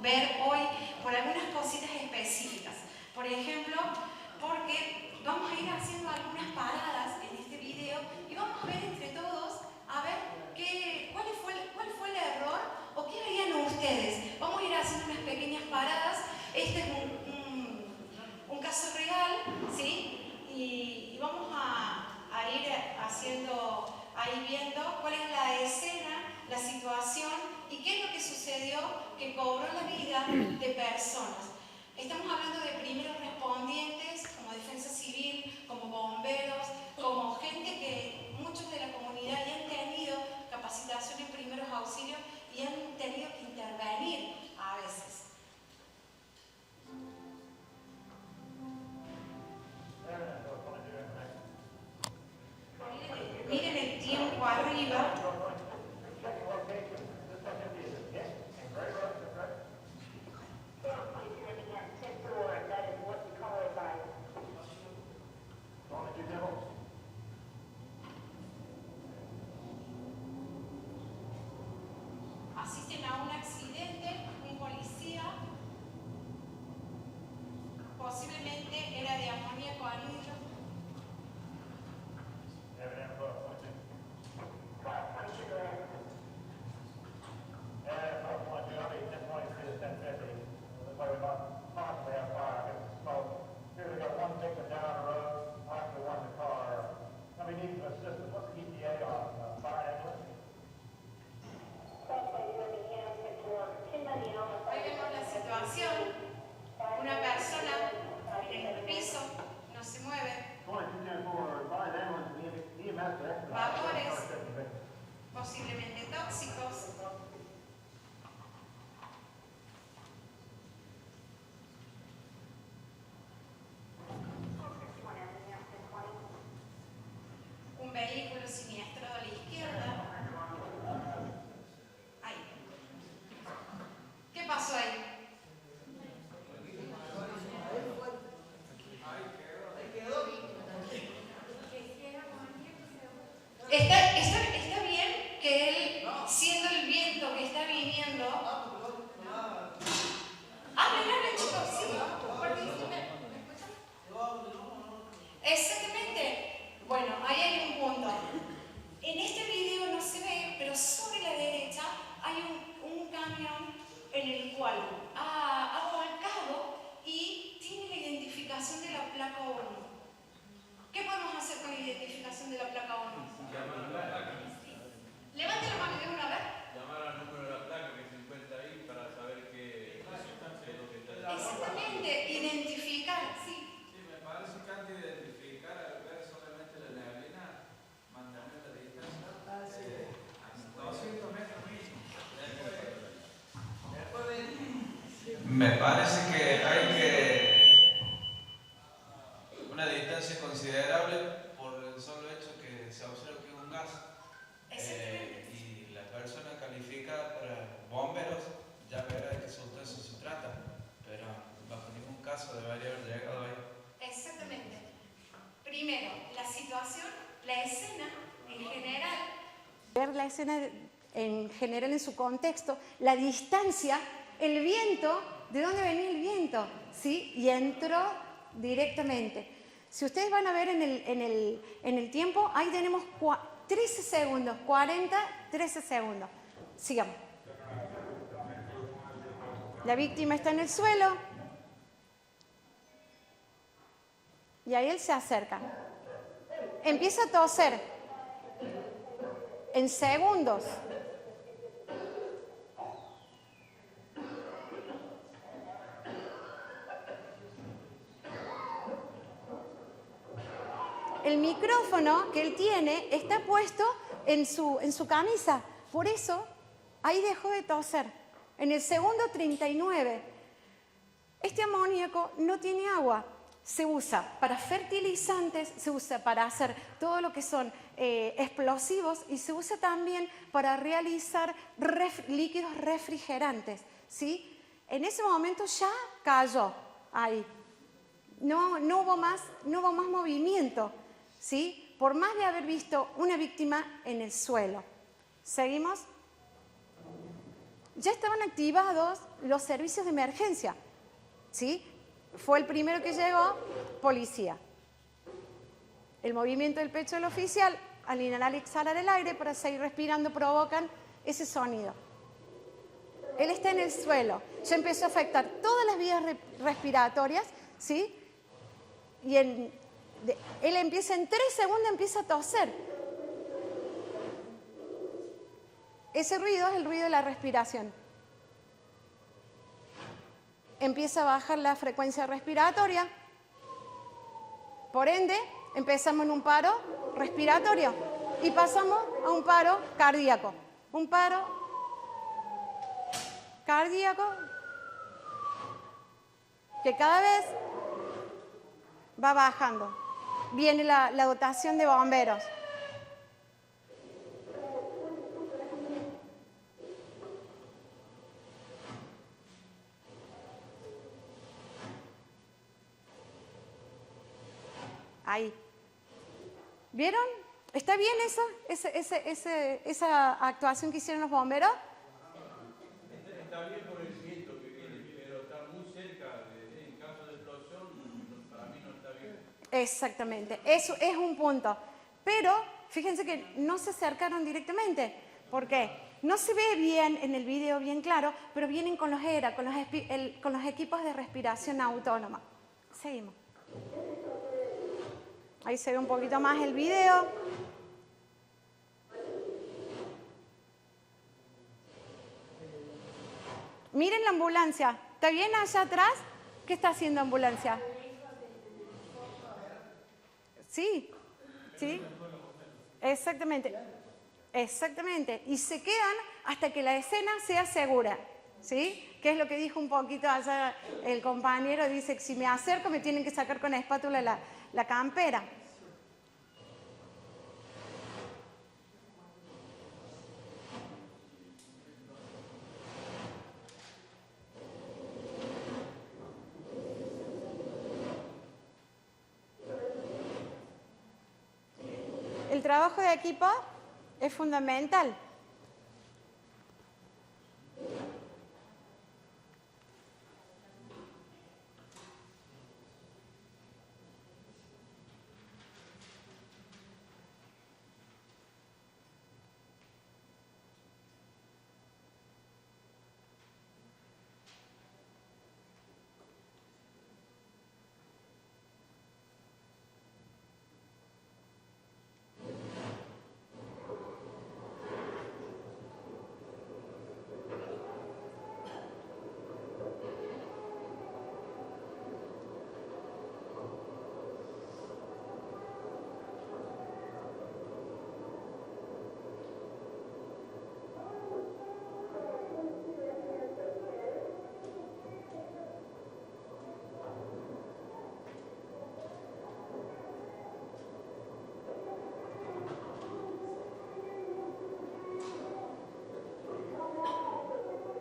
ver hoy por algunas cositas específicas. Por ejemplo, porque vamos a ir haciendo algunas paradas en este video y vamos a ver entre todos, a ver cuál fue el error o qué harían ustedes. Vamos a ir haciendo unas pequeñas paradas. Este es un caso real, ¿sí? Y vamos a ir ahí viendo cuál es la escena, la situación y qué es lo que sucedió que cobró la vida de personas. Estamos hablando de primeros respondientes, como defensa civil, como bomberos, como gente que muchos de la comunidad ya han tenido capacitación en primeros auxilios y han tenido que intervenir a veces. Miren el tiempo arriba. Asisten a un accidente, un policía, posiblemente era de amoníaco anhidro. Ahí vemos la situación, una persona en el piso, no se mueve, vapores, posiblemente tóxicos. Un vehículo siniestrado a la izquierda. Ahí. ¿Qué pasó ahí? Está bien que él, siendo el viento que está viniendo... Hablen, chicos, sí. ¿Me escuchan? Exactamente. Bueno, ahí hay un punto. En este video no se ve, pero sobre la derecha hay un camión en el cual ha volcado y tiene la identificación de la placa 1. ¿Qué podemos hacer con la identificación de la placa 1? Levante la mano de una vez. Llamar al número de la placa que se encuentra ahí para saber qué es lo que está. Exactamente, identificar, sí. Sí, me parece que antes de identificar, al ver solamente la neblina, mantener la distancia a 200 metros mínimo. Me parece que hay una distancia considerable por el solo hecho que se observa que es un gas. Y la persona calificada para bomberos ya verá de qué sustancia se trata, pero bajo ningún caso debería haber llegado ahí. Exactamente. Primero, la situación, la escena en general. Ver la escena en general en su contexto, la distancia, el viento, ¿de dónde venía el viento? ¿Sí? Y entró directamente. Si ustedes van a ver en el tiempo, ahí tenemos 13 segundos, 40, 13 segundos. Sigamos. La víctima está en el suelo. Y ahí él se acerca. Empieza a toser. En segundos. El micrófono que él tiene está puesto en su camisa. Por eso, ahí dejó de toser. En el segundo 39. Este amoníaco no tiene agua. Se usa para fertilizantes, se usa para hacer todo lo que son explosivos y se usa también para realizar líquidos refrigerantes, ¿sí? En ese momento ya cayó ahí. No hubo más movimiento, ¿sí? Por más de haber visto una víctima en el suelo. ¿Seguimos? ya estaban activados los servicios de emergencia, ¿sí? Fue el primero que llegó, policía. El movimiento del pecho del oficial, al inhalar y exhalar el aire para seguir respirando, provocan ese sonido. Él está en el suelo, ya empezó a afectar todas las vías respiratorias, ¿sí? Y él empieza, en 3 segundos empieza a toser. Ese ruido es el ruido de la respiración. Empieza a bajar la frecuencia respiratoria. Por ende, empezamos en un paro respiratorio y pasamos a un paro cardíaco. Un paro cardíaco que cada vez va bajando. Viene la dotación de bomberos. Ahí. ¿Vieron? ¿Está bien eso? Esa actuación que hicieron los bomberos? Está bien por el viento que viene, pero está muy cerca, en caso de explosión, para mí no está bien. Exactamente, eso es un punto. Pero fíjense que no se acercaron directamente. ¿Por qué? No se ve bien en el video, bien claro, pero vienen con los ERA, con los equipos de respiración autónoma. Seguimos. Ahí se ve un poquito más el video. Miren la ambulancia. ¿Está bien allá atrás? ¿Qué está haciendo ambulancia? Sí, sí. Exactamente. Exactamente. Y se quedan hasta que la escena sea segura. ¿Sí? Que es lo que dijo un poquito allá el compañero. Dice que si me acerco me tienen que sacar con espátula la campera. El trabajo de equipo es fundamental.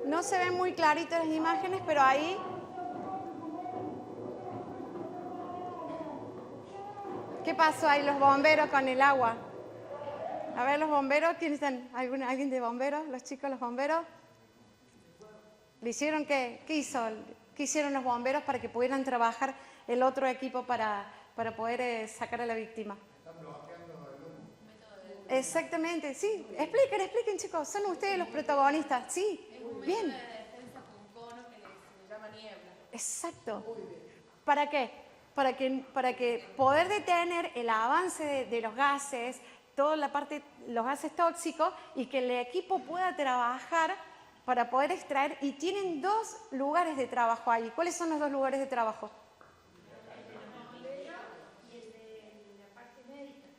No se ven muy claritas las imágenes, pero ahí ¿qué pasó ahí los bomberos con el agua? A ver, los bomberos, ¿quiénes están? ¿Alguien de bomberos? ¿Los chicos, los bomberos? ¿Le hicieron qué? ¿Qué hizo? ¿Qué hicieron los bomberos para que pudieran trabajar el otro equipo para poder sacar a la víctima? Están bloqueando el humo. Exactamente, sí. Expliquen, chicos. Son ustedes los protagonistas. Sí, bien. De defensa con cono que se llama niebla. Exacto. ¿Para qué? Para que poder detener el avance de los gases, toda la parte, los gases tóxicos, y que el equipo pueda trabajar para poder extraer. Y tienen 2 lugares de trabajo ahí. ¿Cuáles son los 2 lugares de trabajo?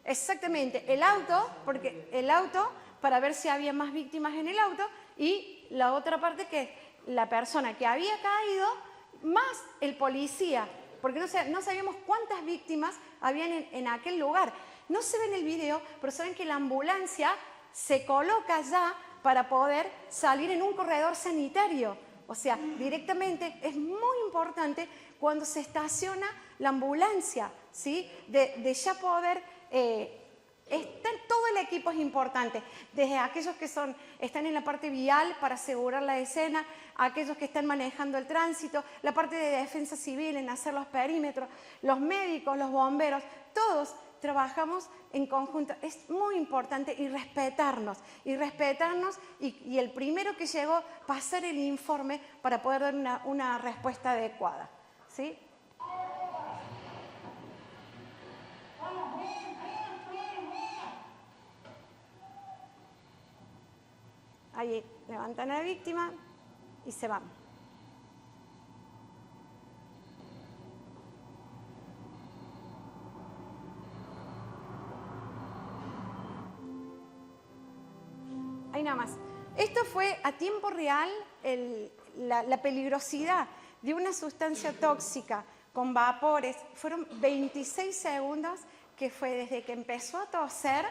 Exactamente, el auto, porque el auto, para ver si había más víctimas en el auto, y la otra parte que es la persona que había caído, más el policía, porque no sabíamos cuántas víctimas habían en aquel lugar. No se ve en el video, pero saben que la ambulancia se coloca ya para poder salir en un corredor sanitario. O sea, directamente es muy importante cuando se estaciona la ambulancia, ¿sí? De ya poder Todo el equipo es importante, desde aquellos que están en la parte vial para asegurar la escena, aquellos que están manejando el tránsito, la parte de defensa civil en hacer los perímetros, los médicos, los bomberos, todos trabajamos en conjunto. Es muy importante y respetarnos y el primero que llegó pasar el informe para poder dar una respuesta adecuada, ¿sí? Ahí levantan a la víctima y se van. Ahí nada más. Esto fue a tiempo real la peligrosidad de una sustancia tóxica con vapores. Fueron 26 segundos que fue desde que empezó a toser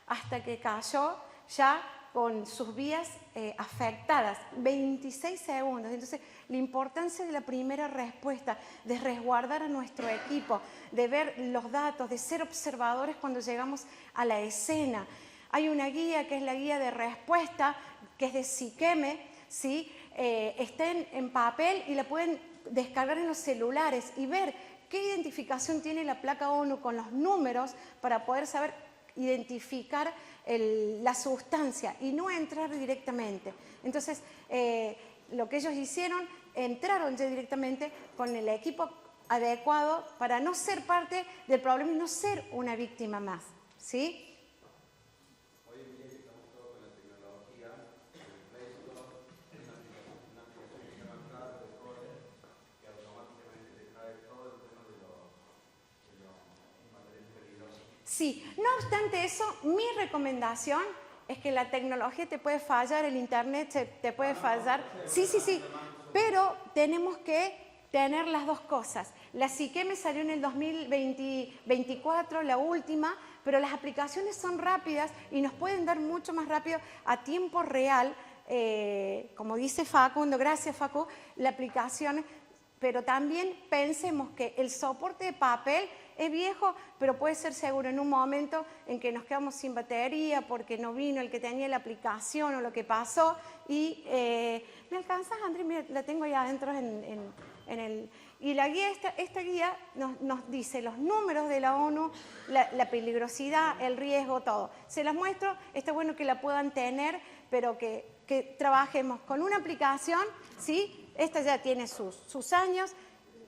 hasta que cayó ya con sus vías afectadas, 26 segundos. Entonces, la importancia de la primera respuesta, de resguardar a nuestro equipo, de ver los datos, de ser observadores cuando llegamos a la escena. Hay una guía que es la guía de respuesta, que es de Siqueme, ¿sí? Está en papel y la pueden descargar en los celulares y ver qué identificación tiene la placa ONU con los números para poder saber identificar la sustancia y no entrar directamente. Entonces, lo que ellos hicieron, entraron ya directamente con el equipo adecuado para no ser parte del problema y no ser una víctima más, ¿sí? Hoy en día estamos todos con la tecnología, el Play Store es una aplicación que se llama Claro de Code, que automáticamente te trae todo el tema de los materiales peligrosos. Sí, no obstante eso, mi recomendación es que la tecnología te puede fallar, el internet te puede fallar, sí, pero tenemos que tener las dos cosas. La Siqueme salió en el 2024, la última, pero las aplicaciones son rápidas y nos pueden dar mucho más rápido a tiempo real, como dice Facundo, gracias Facu, la aplicación, pero también pensemos que el soporte de papel es viejo, pero puede ser seguro en un momento en que nos quedamos sin batería porque no vino el que tenía la aplicación o lo que pasó. Y ¿me alcanzas, Andrés? Mira, la tengo ahí adentro en el... Y la guía, esta guía nos dice los números de la ONU, la peligrosidad, el riesgo, todo. Se las muestro, está bueno que la puedan tener, pero que trabajemos con una aplicación, ¿sí? Esta ya tiene sus años.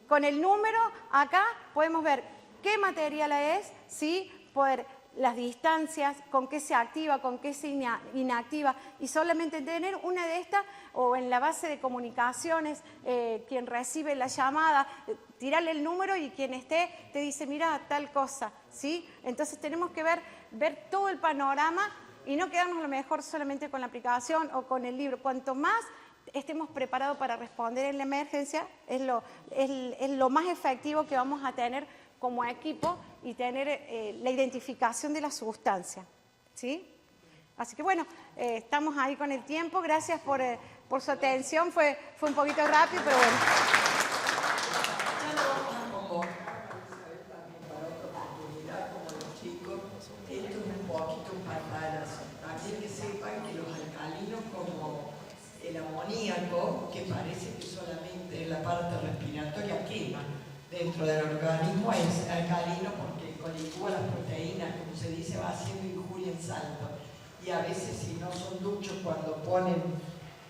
Con el número, acá podemos ver qué material es, ¿sí? Poder las distancias, con qué se activa, con qué se inactiva, y solamente tener una de estas, o en la base de comunicaciones, quien recibe la llamada, tirarle el número y quien esté te dice, mira, tal cosa, ¿sí? Entonces tenemos que ver todo el panorama y no quedarnos a lo mejor solamente con la aplicación o con el libro. Cuanto más estemos preparados para responder en la emergencia, es lo más efectivo que vamos a tener como equipo y tener la identificación de la sustancia, ¿sí? Así que bueno, estamos ahí con el tiempo. Gracias por su atención. Fue un poquito rápido, pero bueno. Para otra oportunidad, como los chicos, esto es un poquito un pantallazo. También que sepan que los alcalinos, como el amoníaco, que parece que solamente la parte respiratoria quema dentro del organismo, es alcalino porque colicúa las proteínas, como se dice, va haciendo injuria en salto. Y a veces, si no son duchos, cuando ponen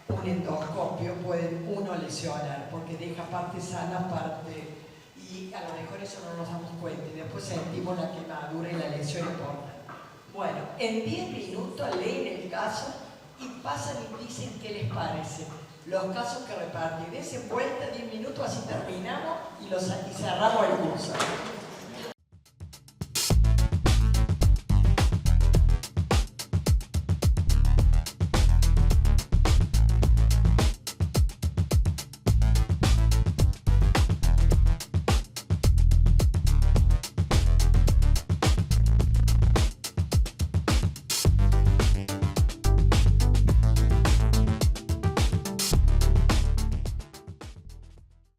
un endoscopio, pueden uno lesionar, porque deja parte sana, parte... Y a lo mejor eso no nos damos cuenta, y después sentimos la quemadura y la lesión importa. Bueno, en 10 minutos leen el caso y pasan y dicen qué les parece. Los casos que reparten, desen vuelta 10 minutos, así terminamos y cerramos el curso.